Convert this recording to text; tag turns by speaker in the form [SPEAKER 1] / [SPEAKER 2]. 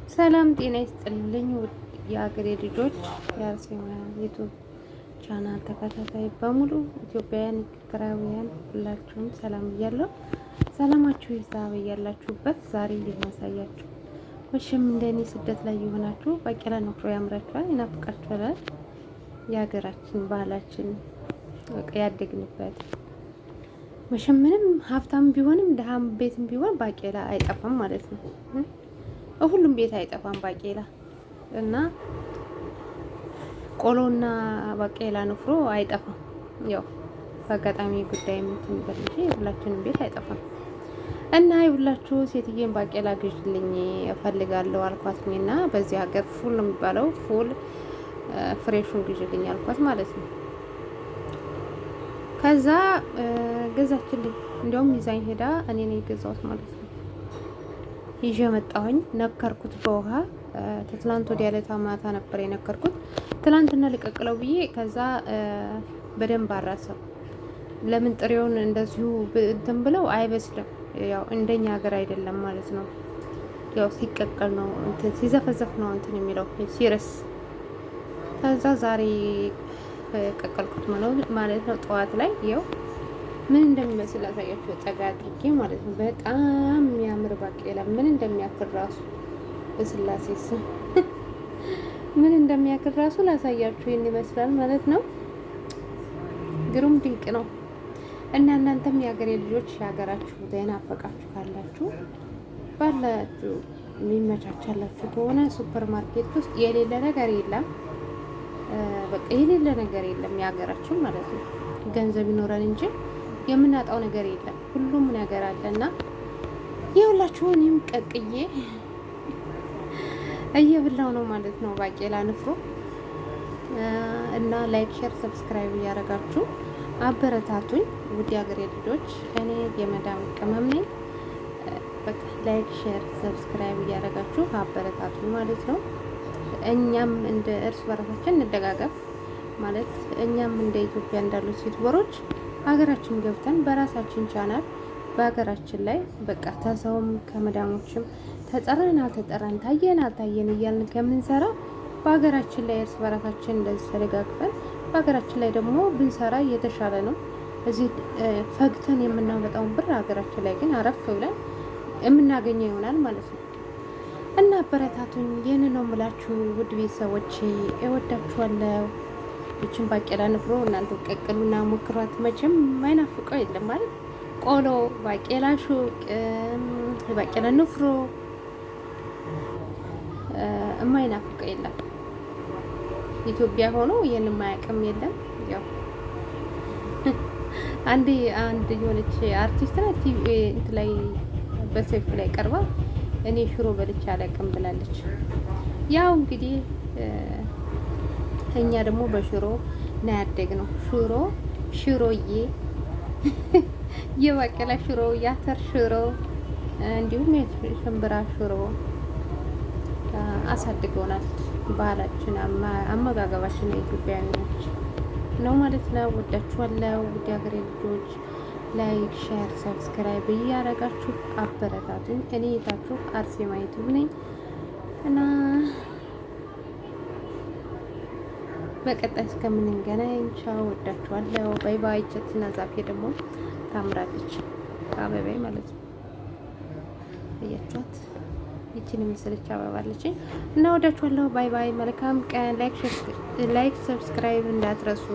[SPEAKER 1] ሰላም ጤና ይስጥልኝ ውድ የአገሬ ልጆች የአርሴማ ዩቱብ ቻናል ተከታታይ በሙሉ ኢትዮጵያውያን ኤርትራውያን ሁላችሁም ሰላም ብያለሁ። ሰላማችሁ ይብዛ በያላችሁበት። ዛሬ የማሳያችሁ መቼም እንደኔ ስደት ላይ የሆናችሁ ባቄላ ንፍሮ ያምራችኋል፣ ይናፍቃችኋል። የሀገራችን ባህላችን በቃ ያደግንበት መቼም ምንም ሀብታም ቢሆንም ድሃም ቤትም ቢሆን ባቄላ አይጠፋም ማለት ነው። ሁሉም ቤት አይጠፋም ባቄላ እና ቆሎና ባቄላ ንፍሮ አይጠፋም። ያው በአጋጣሚ ጉዳይ የምትንበል እንጂ ሁላችንም ቤት አይጠፋም። እና ይኸውላችሁ ሴትዬን ባቄላ ግዥልኝ እፈልጋለሁ አልኳትኝና በዚህ ሀገር ፉል ነው የሚባለው፣ ፉል ፍሬሹን ግዥልኝ አልኳት ማለት ነው። ከዛ ገዛችልኝ። እንዲያውም ይዛኝ ሄዳ እኔ ነኝ የገዛሁት ማለት ነው። ይዤ መጣሁኝ። ነከርኩት በውሃ ትላንት ወዲያ ዕለት ማታ ነበር የነከርኩት። ትላንትና ልቀቅለው ብዬ ከዛ በደንብ አራሰው። ለምን ጥሬውን እንደዚሁ እንትን ብለው አይበስልም። ያው እንደኛ ሀገር አይደለም ማለት ነው። ያው ሲቀቀል ነው እንትን ሲዘፈዘፍ ነው እንትን የሚለው ሲረስ። ከዛ ዛሬ ቀቀልኩት ማለት ነው። ጠዋት ላይ ያው ምን እንደሚመስል ላሳያችሁ ጠጋ አድርጌ ማለት ነው። በጣም የሚያምር ባቄላ ምን እንደሚያክል ራሱ በስላሴ ስም ምን እንደሚያክል ራሱ ላሳያችሁ። ይሄን ይመስላል ማለት ነው። ግሩም ድንቅ ነው። እና እናንተም የሀገሬ ልጆች የሀገራችሁ የናፈቃችሁ ካላችሁ ባላችሁ የሚመቻቻላችሁ ከሆነ ሱፐር ማርኬት ውስጥ የሌለ ነገር የለም። በቃ የሌለ ነገር የለም የሀገራችን ማለት ነው። ገንዘብ ይኖረን እንጂ የምናጣው ነገር የለም። ሁሉም ነገር አለና የሁላችሁ እኔም ቀቅዬ እየብላው ነው ማለት ነው ባቄላ ንፍሮ። እና ላይክ፣ ሼር፣ ሰብስክራይብ እያደረጋችሁ አበረታቱኝ ውድ ሀገሬ ልጆች። እኔ የመዳም ቅመም ነኝ። በቃ ላይክ፣ ሼር፣ ሰብስክራይብ እያደረጋችሁ አበረታቱኝ ማለት ነው። እኛም እንደ እርስ በራሳችን እንደጋገፍ ማለት እኛም እንደ ኢትዮጵያ እንዳሉት ዩቲዩበሮች ሀገራችን ገብተን በራሳችን ቻናል በሀገራችን ላይ በቃ ተሰውም ከመዳሞችም ተጠራን አልተጠራን ታየን አልታየን እያልን ከምንሰራ በሀገራችን ላይ እርስ በራሳችን እንደዚህ ተደጋግፈን በሀገራችን ላይ ደግሞ ብንሰራ እየተሻለ ነው። እዚህ ፈግተን የምናመጣውን ብር ሀገራችን ላይ ግን አረፍ ብለን የምናገኘው ይሆናል ማለት ነው። እና አበረታቱኝ። ይህን ነው የምላችሁ ውድ ቤተሰቦች፣ እወዳችኋለሁ። ይችን ባቄላ ንፍሮ እናንተ ቀቅሉና ሞክሯት። መቼም የማይናፍቀው የለም ማለት ቆሎ፣ ባቄላ ሹቅ፣ ባቄላ ንፍሮ የማይናፍቀው የለም። ኢትዮጵያ ሆኖ ይህን የማያውቅም የለም። ያው አንድ የሆነች አርቲስት ናት ቲቪ እንትን ላይ በሰይፉ ላይ ቀርባ እኔ ሽሮ በልቼ አላውቅም ብላለች። ያው እንግዲህ እኛ ደግሞ በሽሮ ነው ያደግነው። ሽሮዬ የባቄላ ሽሮ፣ የአተር ሽሮ እንዲሁም የሽምብራ ሽሮ አሳድገውናል። ባህላችን፣ አመጋገባችን የኢትዮጵያውያኖች ነው ማለት ነው። ወዳችኋለሁ ውድ ሀገሬ ልጆች። ላይክ፣ ሼር፣ ሰብስክራይብ እያደረጋችሁ አበረታቱኝ። እኔ የታችሁ አርሴማ ዩቱብ ነኝ እና በቀጣይ እስከምንገናኝ ቻው፣ ወዳችኋለሁ። ባይ ባይ። ቸትና ዛፌ ደግሞ ታምራለች አበባይ ማለት ነው። እያችኋት ይቺን የመሰለች አበባ አለችኝ እና ወዳችኋለሁ። ባይ ባይ። መልካም ቀን። ላይክ፣ ሰብስክራይብ እንዳትረሱ።